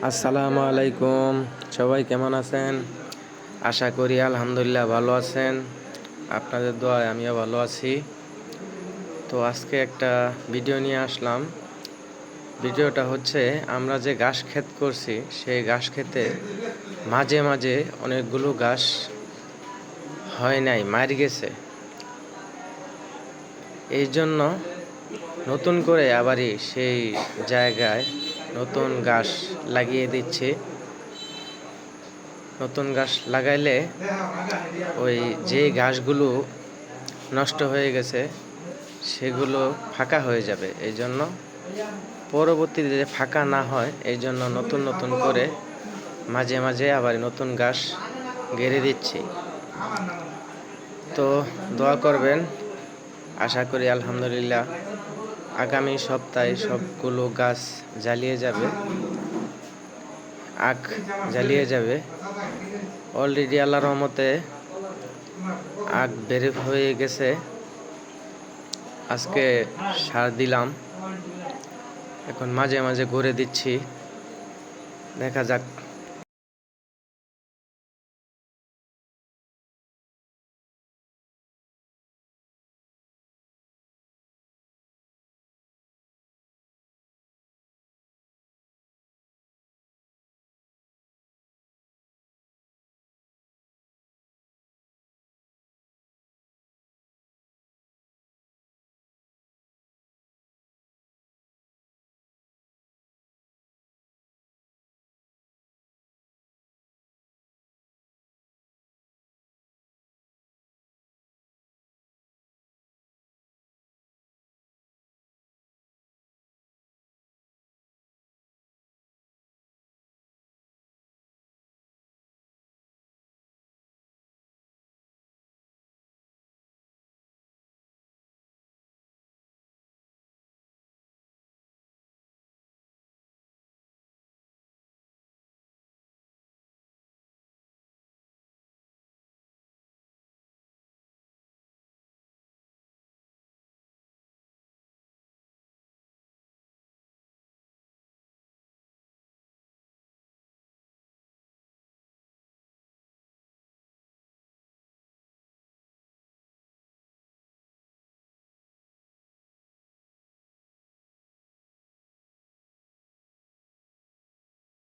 আসসালামু আলাইকুম। সবাই কেমন আছেন? আশা করি আলহামদুলিল্লাহ ভালো আছেন। আপনাদের দোয়ায় আমিও ভালো আছি। তো আজকে একটা ভিডিও নিয়ে আসলাম। ভিডিওটা হচ্ছে আমরা যে ঘাস ক্ষেত করছি সেই ঘাস ক্ষেতে মাঝে মাঝে অনেকগুলো ঘাস হয় নাই, মারা গেছে। এই জন্য নতুন করে আবারই সেই জায়গায় নতুন ঘাস লাগিয়ে দিচ্ছি। নতুন গাছ লাগাইলে ওই যে ঘাসগুলো নষ্ট হয়ে গেছে সেগুলো ফাঁকা হয়ে যাবে। এই জন্য পরবর্তীতে যে ফাঁকা না হয় এই জন্য নতুন নতুন করে মাঝে মাঝে আবার নতুন ঘাস গেড়ে দিচ্ছি। তো দোয়া করবেন। আশা করি আলহামদুলিল্লাহ আগামী সপ্তাহে সবগুলো গাছ জ্বালিয়ে যাবে, আখ জ্বালিয়ে যাবে। অলরেডি আল্লাহর রহমতে আখ বের হয়ে গেছে। আজকে সার দিলাম, এখন মাঝে মাঝে ঘুরে দিচ্ছি, দেখা যাক